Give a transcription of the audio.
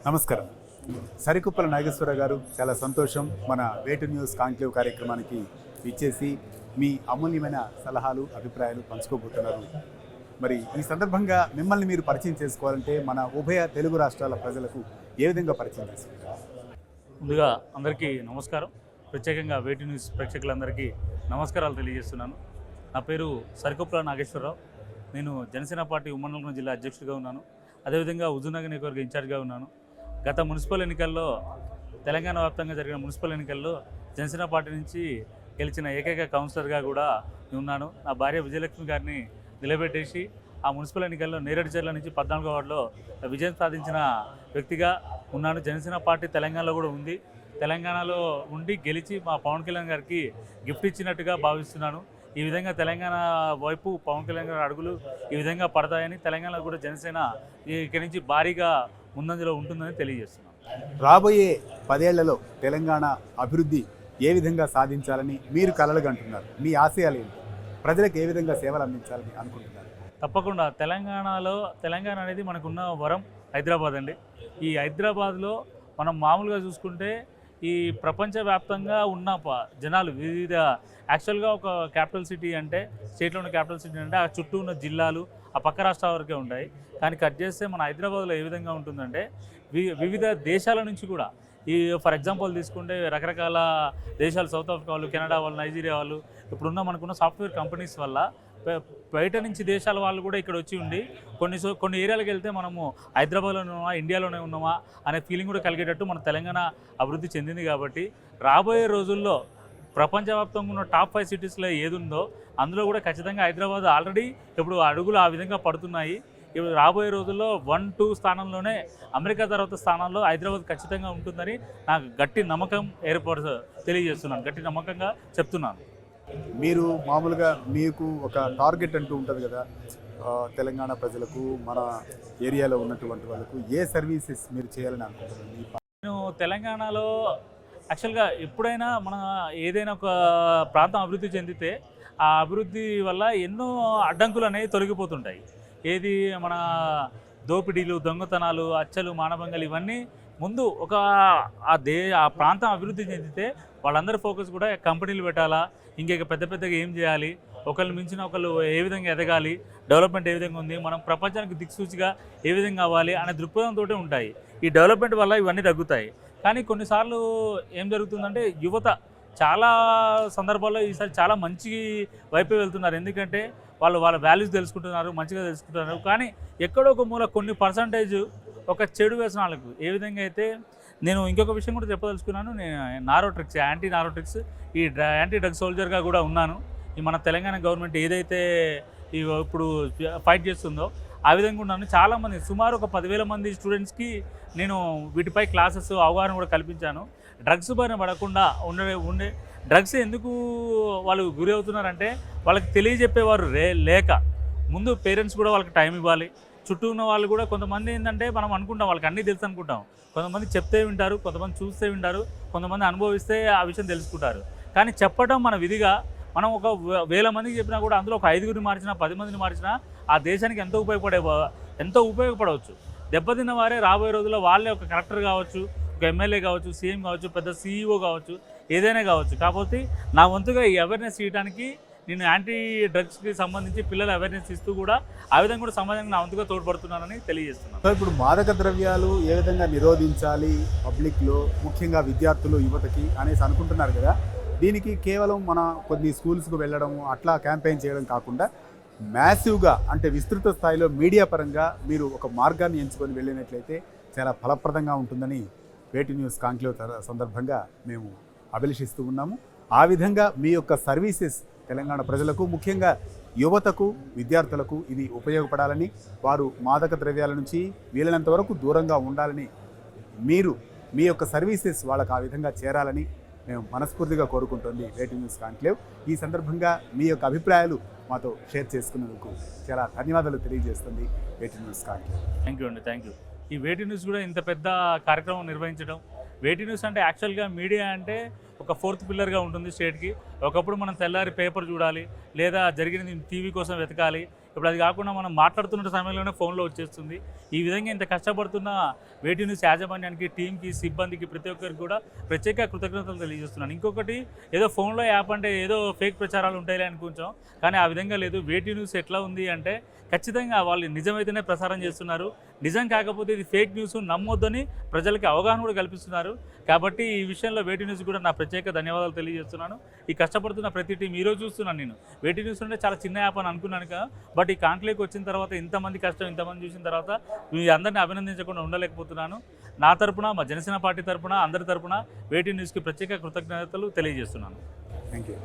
నమస్కారం. సరికుప్పల నాగేశ్వర గారు, చాలా సంతోషం మన వేటు న్యూస్ కాంక్లేవ్ కార్యక్రమానికి ఇచ్చేసి మీ అమూల్యమైన సలహాలు అభిప్రాయాలు పంచుకోబోతున్నారు. మరి ఈ సందర్భంగా మిమ్మల్ని మీరు పరిచయం చేసుకోవాలంటే మన ఉభయ తెలుగు రాష్ట్రాల ప్రజలకు ఏ విధంగా పరిచయం చేసుకుంటారు? ముందుగా అందరికీ నమస్కారం. ప్రత్యేకంగా వేటు న్యూస్ ప్రేక్షకులందరికీ నమస్కారాలు తెలియజేస్తున్నాను. నా పేరు సరికుప్పల నాగేశ్వరరావు. నేను జనసేన పార్టీ ఉమ్మడి నల్గొండ జిల్లా అధ్యక్షుడిగా ఉన్నాను. అదేవిధంగా హుజూర్నగర్ నియోజకవర్గ ఇన్ఛార్జ్గా ఉన్నాను. గత మున్సిపల్ ఎన్నికల్లో, తెలంగాణ వ్యాప్తంగా జరిగిన మున్సిపల్ ఎన్నికల్లో జనసేన పార్టీ నుంచి గెలిచిన ఏకైక కౌన్సిలర్గా కూడా ఉన్నాను. నా భార్య విజయలక్ష్మి గారిని నిలబెట్టేసి ఆ మున్సిపల్ ఎన్నికల్లో నేరేడు చెర్ల నుంచి 14వ వార్డులో విజయం సాధించిన వ్యక్తిగా ఉన్నాను. జనసేన పార్టీ తెలంగాణలో కూడా ఉంది. తెలంగాణలో ఉండి గెలిచి మా పవన్ కళ్యాణ్ గారికి గిఫ్ట్ ఇచ్చినట్టుగా భావిస్తున్నాను. ఈ విధంగా తెలంగాణ వైపు పవన్ కళ్యాణ్ గారి అడుగులు ఈ విధంగా పడతాయని, తెలంగాణలో కూడా జనసేన ఇక్కడి నుంచి భారీగా ముందంజలో ఉంటుందని తెలియజేస్తున్నాను. రాబోయే 10 ఏళ్లలో తెలంగాణ అభివృద్ధి ఏ విధంగా సాధించాలని మీరు కలలుగంటున్నారు? మీ ఆశయాలు ఏంటి? ప్రజలకు ఏ విధంగా సేవలు అందించాలని అనుకుంటున్నారు? తప్పకుండా తెలంగాణ అనేది మనకున్న వరం హైదరాబాద్ అండి. ఈ హైదరాబాద్లో మనం మామూలుగా చూసుకుంటే ఈ ప్రపంచవ్యాప్తంగా ఉన్న జనాలు వివిధ, యాక్చువల్గా ఒక క్యాపిటల్ సిటీ అంటే, స్టేట్లో ఉన్న క్యాపిటల్ సిటీ అంటే ఆ చుట్టూ ఉన్న జిల్లాలు ఆ పక్క రాష్ట్రాల వరకే ఉంటాయి. కానీ కట్ చేస్తే మన హైదరాబాద్లో ఏ విధంగా ఉంటుందంటే వివిధ దేశాల నుంచి కూడా, ఈ ఫర్ ఎగ్జాంపుల్ తీసుకుంటే రకరకాల దేశాలు, సౌత్ ఆఫ్రికా వాళ్ళు, కెనడా వాళ్ళు, నైజీరియా వాళ్ళు, ఇప్పుడున్న మనకున్న సాఫ్ట్వేర్ కంపెనీస్ వల్ల బయట నుంచి దేశాల వాళ్ళు కూడా ఇక్కడ వచ్చి ఉండి కొన్ని ఏరియాలకు వెళ్తే మనము హైదరాబాద్లోనే ఉన్నామా, ఇండియాలోనే ఉన్నామా అనే ఫీలింగ్ కూడా కలిగేటట్టు మన తెలంగాణ అభివృద్ధి చెందింది. కాబట్టి రాబోయే రోజుల్లో ప్రపంచవ్యాప్తంగా ఉన్న టాప్ 5 సిటీస్లో ఏది ఉందో అందులో కూడా ఖచ్చితంగా హైదరాబాద్ ఆల్రెడీ ఇప్పుడు అడుగులు ఆ విధంగా పడుతున్నాయి. ఇప్పుడు రాబోయే రోజుల్లో 1-2 స్థానంలోనే, అమెరికా తర్వాత స్థానంలో హైదరాబాద్ ఖచ్చితంగా ఉంటుందని నాకు గట్టి నమ్మకం తెలియజేస్తున్నాను. గట్టి నమ్మకంగా చెప్తున్నాను. మీరు మామూలుగా మీకు ఒక టార్గెట్ అంటూ ఉంటుంది కదా, తెలంగాణ ప్రజలకు, మన ఏరియాలో ఉన్నటువంటి వాళ్ళకు ఏ సర్వీసెస్ మీరు చేయాలని అనుకుంటున్నారు? నేను తెలంగాణలో యాక్చువల్గా ఎప్పుడైనా మన ఏదైనా ఒక ప్రాంతం అభివృద్ధి చెందితే ఆ అభివృద్ధి వల్ల ఎన్నో అడ్డంకులు అనేవి తొలగిపోతుంటాయి. ఏది మన దోపిడీలు, దొంగతనాలు, హత్యలు, మానభంగాలు ఇవన్నీ ముందు ఆ ప్రాంతం అభివృద్ధి చెందితే వాళ్ళందరి ఫోకస్ కూడా కంపెనీలు పెట్టాలా, ఇంకొక పెద్దగా ఏం చేయాలి, ఒకళ్ళు మించిన ఒకళ్ళు ఏ విధంగా ఎదగాలి, డెవలప్మెంట్ ఏ విధంగా ఉంది, మనం ప్రపంచానికి దిక్సూచిగా ఏ విధంగా అవ్వాలి అనే దృక్పథంతో ఉంటాయి. ఈ డెవలప్మెంట్ వల్ల ఇవన్నీ తగ్గుతాయి. కానీ కొన్నిసార్లు ఏం జరుగుతుందంటే యువత చాలా సందర్భాల్లో ఈసారి చాలా మంచి వైపే వెళ్తున్నారు. ఎందుకంటే వాళ్ళ వాల్యూస్ తెలుసుకుంటున్నారు, మంచిగా తెలుసుకుంటున్నారు. కానీ ఎక్కడో ఒక మూల కొన్ని పర్సంటేజ్ ఒక చెడు వ్యసనాలకు ఏ విధంగా అయితే, నేను ఇంకొక విషయం కూడా చెప్పదలుచుకున్నాను. నేను యాంటీ నారోట్రిక్స్, ఈ యాంటీ డ్రగ్ సోల్జర్గా కూడా ఉన్నాను. ఈ మన తెలంగాణ గవర్నమెంట్ ఏదైతే ఇప్పుడు ఫైట్ చేస్తుందో ఆ విధంగా ఉన్నాను. చాలామంది, సుమారు ఒక 10,000 మంది స్టూడెంట్స్కి నేను వీటిపై క్లాసెస్, అవగాహన కూడా కల్పించాను. డ్రగ్స్ బారిన పడకుండా ఉండే డ్రగ్స్ ఎందుకు వాళ్ళు గురి అవుతున్నారంటే వాళ్ళకి తెలియజెప్పేవారు లేక, ముందు పేరెంట్స్ కూడా వాళ్ళకి టైం ఇవ్వాలి. చుట్టూ ఉన్న వాళ్ళు కూడా, కొంతమంది ఏంటంటే మనం అనుకుంటాం వాళ్ళకి అన్నీ తెలుసు అనుకుంటాం. కొంతమంది చెప్తే వింటారు, కొంతమంది చూస్తే వింటారు, కొంతమంది అనుభవిస్తే ఆ విషయం తెలుసుకుంటారు. కానీ చెప్పడం మన విధిగా, మనం ఒక 1000 మందికి చెప్పినా కూడా అందులో ఒక 5గురిని మార్చినా, 10 మందిని మార్చినా ఆ దేశానికి ఎంతో ఉపయోగపడవచ్చు. దెబ్బతిన్న వారే రాబోయే రోజుల్లో వాళ్ళే ఒక కలెక్టర్ కావచ్చు, ఒక ఎమ్మెల్యే కావచ్చు, సీఎం కావచ్చు, పెద్ద CEO కావచ్చు, ఏదైనా కావచ్చు. కాకపోతే నా వంతుగా ఈ అవేర్నెస్ ఇవ్వడానికి నేను యాంటీ డ్రగ్స్కి సంబంధించి పిల్లల అవేర్నెస్ ఇస్తూ కూడా ఆ విధంగా కూడా సమాజానికి నా వంతుగా తోడ్పడుతున్నానని తెలియజేస్తున్నాను. సో ఇప్పుడు మాదక ద్రవ్యాలు ఏ విధంగా నిరోధించాలి పబ్లిక్లో, ముఖ్యంగా విద్యార్థులు, యువతకి అనేసి అనుకుంటున్నారు కదా, దీనికి కేవలం మన కొన్ని స్కూల్స్కు వెళ్ళడం, అట్లా క్యాంపెయిన్ చేయడం కాకుండా మ్యాసివ్గా, అంటే విస్తృత స్థాయిలో మీడియా పరంగా మీరు ఒక మార్గాన్ని ఎంచుకొని వెళ్ళినట్లయితే చాలా ఫలప్రదంగా ఉంటుందని వేటు న్యూస్ కాంక్లేవ్ సందర్భంగా మేము అభిలషిస్తూ ఉన్నాము. ఆ విధంగా మీ యొక్క సర్వీసెస్ తెలంగాణ ప్రజలకు, ముఖ్యంగా యువతకు, విద్యార్థులకు ఇది ఉపయోగపడాలని, వారు మాదక ద్రవ్యాల నుంచి వీలైనంత వరకు దూరంగా ఉండాలని, మీరు మీ యొక్క సర్వీసెస్ వాళ్ళకు ఆ విధంగా చేరాలని మేము మనస్ఫూర్తిగా కోరుకుంటుంది వేటు న్యూస్ కాంక్లేవ్. ఈ సందర్భంగా మీ యొక్క అభిప్రాయాలు మాతో షేర్ చేసుకున్నందుకు చాలా ధన్యవాదాలు తెలియజేస్తుంది వేటు న్యూస్ కాంక్లేవ్. Thank you. ఈ వేటు న్యూస్ కూడా ఇంత పెద్ద కార్యక్రమం నిర్వహించడం, వేటు న్యూస్ అంటే యాక్చువల్గా మీడియా అంటే ఒక 4th పిల్లర్గా ఉంటుంది స్టేట్కి. ఒకప్పుడు మనం తెల్లారి పేపర్ చూడాలి, లేదా జరిగినది టీవీ కోసం వెతకాలి. ఇప్పుడు అది కాకుండా మనం మాట్లాడుతున్న సమయంలోనే ఫోన్లో వచ్చేస్తుంది. ఈ విధంగా ఇంత కష్టపడుతున్న వేటి న్యూస్ యాజమాన్యానికి, టీంకి, సిబ్బందికి, ప్రతి ఒక్కరికి కూడా ప్రత్యేక కృతజ్ఞతలు తెలియజేస్తున్నాను. ఇంకొకటి, ఏదో ఫోన్లో యాప్ అంటే ఏదో ఫేక్ ప్రచారాలు ఉంటాయిలే అనుకుంటాం, కానీ ఆ విధంగా లేదు. వేటి న్యూస్ ఎట్లా ఉంది అంటే ఖచ్చితంగా వాళ్ళు నిజమైతేనే ప్రసారం చేస్తున్నారు. నిజం కాకపోతే ఇది ఫేక్ న్యూస్ నమ్మొద్దని ప్రజలకి అవగాహన కూడా కల్పిస్తున్నారు. కాబట్టి ఈ విషయంలో వేటి న్యూస్ కూడా నా ప్రత్యేక ధన్యవాదాలు తెలియజేస్తున్నాను. ఈ కష్టపడుతున్న ప్రతి టీం ఈరోజు చూస్తున్నాను. నేను వేటి న్యూస్ అంటే చాలా చిన్న యాప్ అని అనుకున్నాను కదా, బట్ ఈ కాంట్లోకి వచ్చిన తర్వాత ఇంతమంది కష్టం, ఇంతమంది చూసిన తర్వాత మీ అందరినీ అభినందించకుండా ఉండలేకపోతున్నాను. నా తరపున, మా జనసేన పార్టీ తరపున, అందరి తరపున వేటి న్యూస్కి ప్రత్యేక కృతజ్ఞతలు తెలియజేస్తున్నాను. Thank you.